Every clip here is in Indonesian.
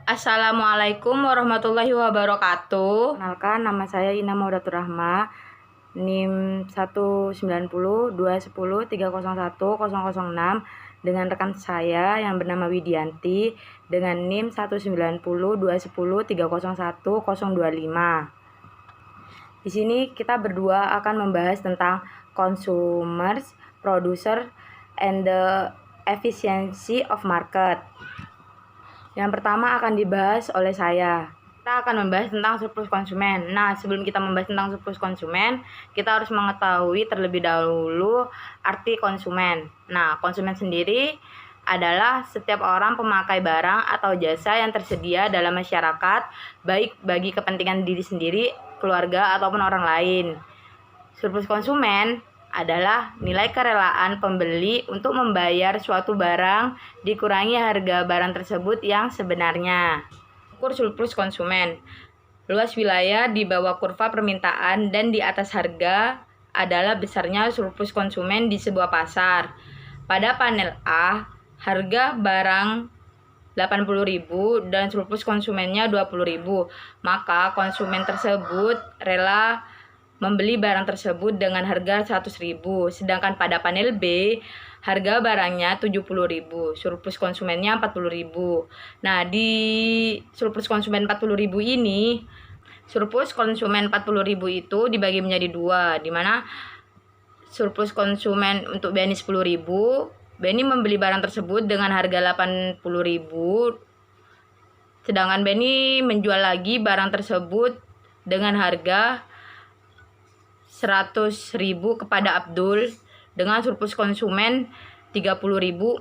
Assalamualaikum warahmatullahi wabarakatuh. Kenalkan, nama saya Ina Maudatur Rahma, NIM 190-210-301-006 dengan rekan saya yang bernama Widianti dengan NIM 190-210-301-025. Di sini kita berdua akan membahas tentang consumers, producer, and the efficiency of market. Yang pertama akan dibahas oleh saya. Kita akan membahas tentang surplus konsumen. Nah, sebelum kita membahas tentang surplus konsumen, kita harus mengetahui terlebih dahulu arti konsumen. Nah, konsumen sendiri adalah setiap orang pemakai barang atau jasa yang tersedia dalam masyarakat, baik bagi kepentingan diri sendiri, keluarga, ataupun orang lain. Surplus konsumen adalah nilai kerelaan pembeli untuk membayar suatu barang dikurangi harga barang tersebut yang sebenarnya. Ukur surplus konsumen. Luas wilayah di bawah kurva permintaan dan di atas harga adalah besarnya surplus konsumen di sebuah pasar. Pada panel A, harga barang 80.000 dan surplus konsumennya 20.000. Maka konsumen tersebut rela membeli barang tersebut dengan harga 100.000. Sedangkan pada panel B, harga barangnya 70.000, surplus konsumennya 40.000. Nah, di surplus konsumen 40.000 ini, surplus konsumen 40.000 itu dibagi menjadi dua, di mana surplus konsumen untuk Beni 10.000, Beni membeli barang tersebut dengan harga 80.000, sedangkan Beni menjual lagi barang tersebut dengan harga 100.000 kepada Abdul dengan surplus konsumen 30.000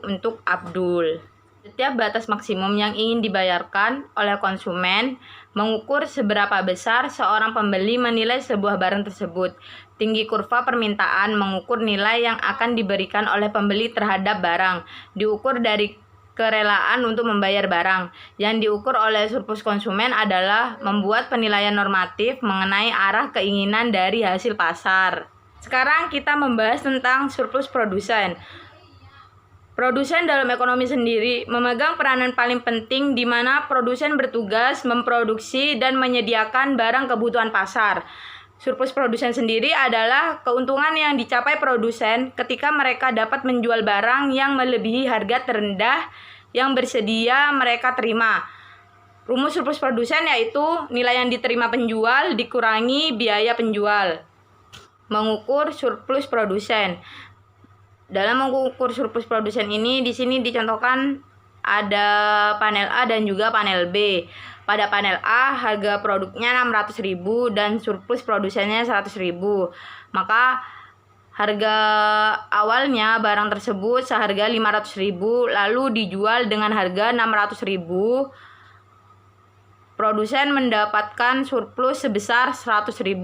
untuk Abdul. Setiap batas maksimum yang ingin dibayarkan oleh konsumen mengukur seberapa besar seorang pembeli menilai sebuah barang tersebut. Tinggi kurva permintaan mengukur nilai yang akan diberikan oleh pembeli terhadap barang, diukur dari kerelaan untuk membayar barang. Yang diukur oleh surplus konsumen adalah membuat penilaian normatif mengenai arah keinginan dari hasil pasar. Sekarang kita membahas tentang surplus produsen. Produsen dalam ekonomi sendiri memegang peranan paling penting di mana produsen bertugas memproduksi dan menyediakan barang kebutuhan pasar. Surplus produsen sendiri adalah keuntungan yang dicapai produsen ketika mereka dapat menjual barang yang melebihi harga terendah yang bersedia mereka terima. Rumus surplus produsen yaitu nilai yang diterima penjual dikurangi biaya penjual. Mengukur surplus produsen. Dalam mengukur surplus produsen ini, di sini dicontohkan ada panel A dan juga panel B. Pada panel A, harga produknya 600.000 dan surplus produsennya 100.000. Maka harga awalnya barang tersebut seharga 500.000 lalu dijual dengan harga 600.000. Produsen mendapatkan surplus sebesar 100.000.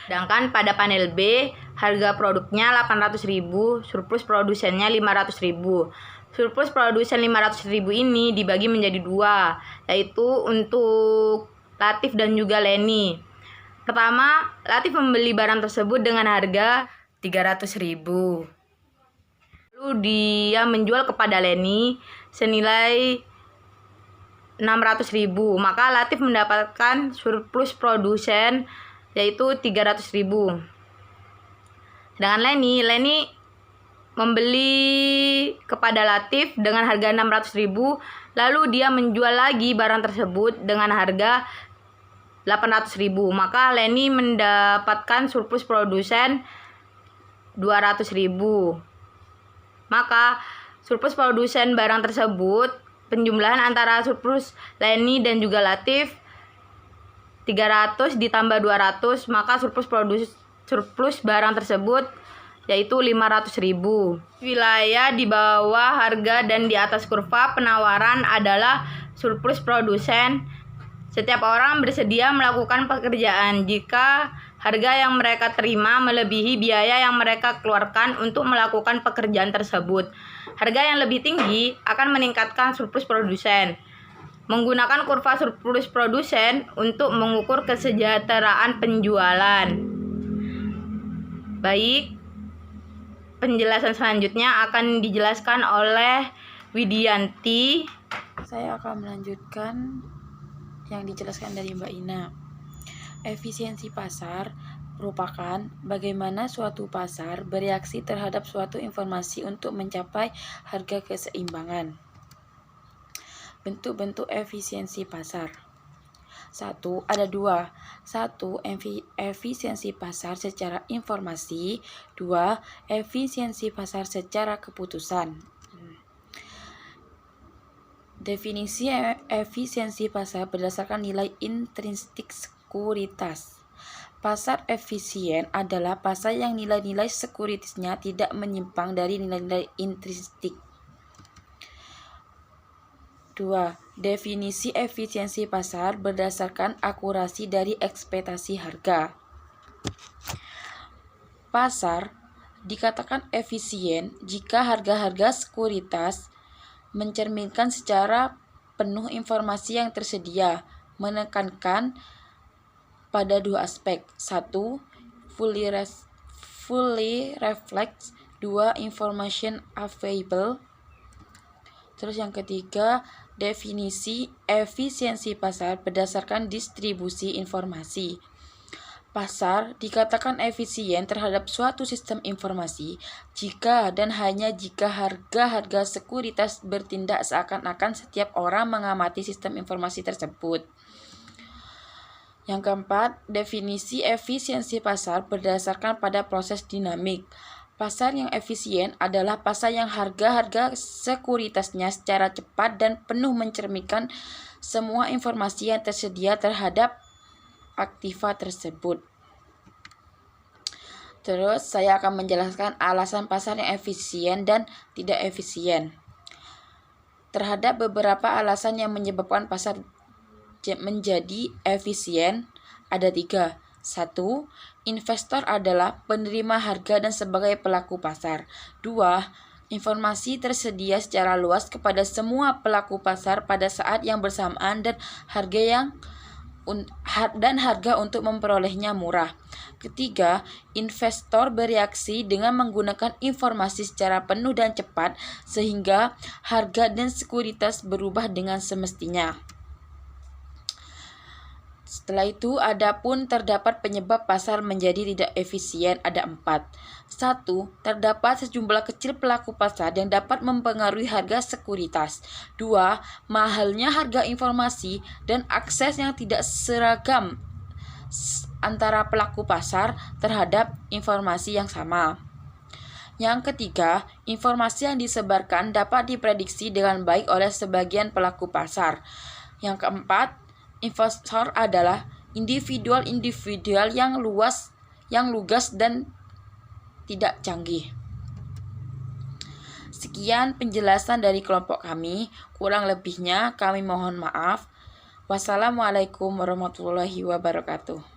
Sedangkan pada panel B, harga produknya 800.000, surplus produsennya 500.000. Surplus produsen 500.000 ini dibagi menjadi dua, yaitu untuk Latif dan juga Leni. Pertama, Latif membeli barang tersebut dengan harga 300.000. Lalu dia menjual kepada Leni senilai 600.000. Maka Latif mendapatkan surplus produsen yaitu 300.000. Sedangkan Leni membeli kepada Latif dengan harga 600.000, lalu dia menjual lagi barang tersebut dengan harga 800.000. Maka Leni mendapatkan surplus produsen 200.000. Maka surplus produsen barang tersebut, penjumlahan antara surplus Leni dan juga Latif 300 ditambah 200, maka surplus barang tersebut yaitu 500.000. Wilayah di bawah harga dan di atas kurva penawaran adalah surplus produsen. Setiap orang bersedia melakukan pekerjaan jika harga yang mereka terima melebihi biaya yang mereka keluarkan untuk melakukan pekerjaan tersebut. Harga yang lebih tinggi akan meningkatkan surplus produsen. Menggunakan kurva surplus produsen untuk mengukur kesejahteraan penjualan. Baik, penjelasan selanjutnya akan dijelaskan oleh Widianti. Saya akan melanjutkan yang dijelaskan dari Mbak Ina. Efisiensi pasar merupakan bagaimana suatu pasar bereaksi terhadap suatu informasi untuk mencapai harga keseimbangan. Bentuk-bentuk efisiensi pasar. Ada dua. Satu, efisiensi pasar secara informasi. Dua, efisiensi pasar secara keputusan. Definisi efisiensi pasar berdasarkan nilai intrinsik sekuritas. Pasar efisien adalah pasar yang nilai-nilai sekuritasnya tidak menyimpang dari nilai-nilai intrinsik. 2. Definisi efisiensi pasar berdasarkan akurasi dari ekspektasi harga. Pasar dikatakan efisien jika harga-harga sekuritas mencerminkan secara penuh informasi yang tersedia, menekankan pada dua aspek. 1. Fully reflects. 2. Information available. Terus yang ketiga, definisi efisiensi pasar berdasarkan distribusi informasi. Pasar dikatakan efisien terhadap suatu sistem informasi jika dan hanya jika harga-harga sekuritas bertindak seakan-akan setiap orang mengamati sistem informasi tersebut. Yang keempat, definisi efisiensi pasar berdasarkan pada proses dinamik. Pasar yang efisien adalah pasar yang harga-harga sekuritasnya secara cepat dan penuh mencerminkan semua informasi yang tersedia terhadap aktiva tersebut. Terus saya akan menjelaskan alasan pasar yang efisien dan tidak efisien. Terhadap beberapa alasan yang menyebabkan pasar menjadi efisien, ada 3. 1. Investor adalah penerima harga dan sebagai pelaku pasar. 2. Informasi tersedia secara luas kepada semua pelaku pasar pada saat yang bersamaan dan harga untuk memperolehnya murah. Ketiga, investor bereaksi dengan menggunakan informasi secara penuh dan cepat sehingga harga dan sekuritas berubah dengan semestinya. Setelah itu, adapun terdapat penyebab pasar menjadi tidak efisien ada 4. 1. Terdapat sejumlah kecil pelaku pasar yang dapat mempengaruhi harga sekuritas. 2. Mahalnya harga informasi dan akses yang tidak seragam antara pelaku pasar terhadap informasi yang sama. Yang ketiga, informasi yang disebarkan dapat diprediksi dengan baik oleh sebagian pelaku pasar. Yang keempat, investor adalah individual yang lugas dan tidak canggih. Sekian penjelasan dari kelompok kami. Kurang lebihnya kami mohon maaf. Wassalamualaikum warahmatullahi wabarakatuh.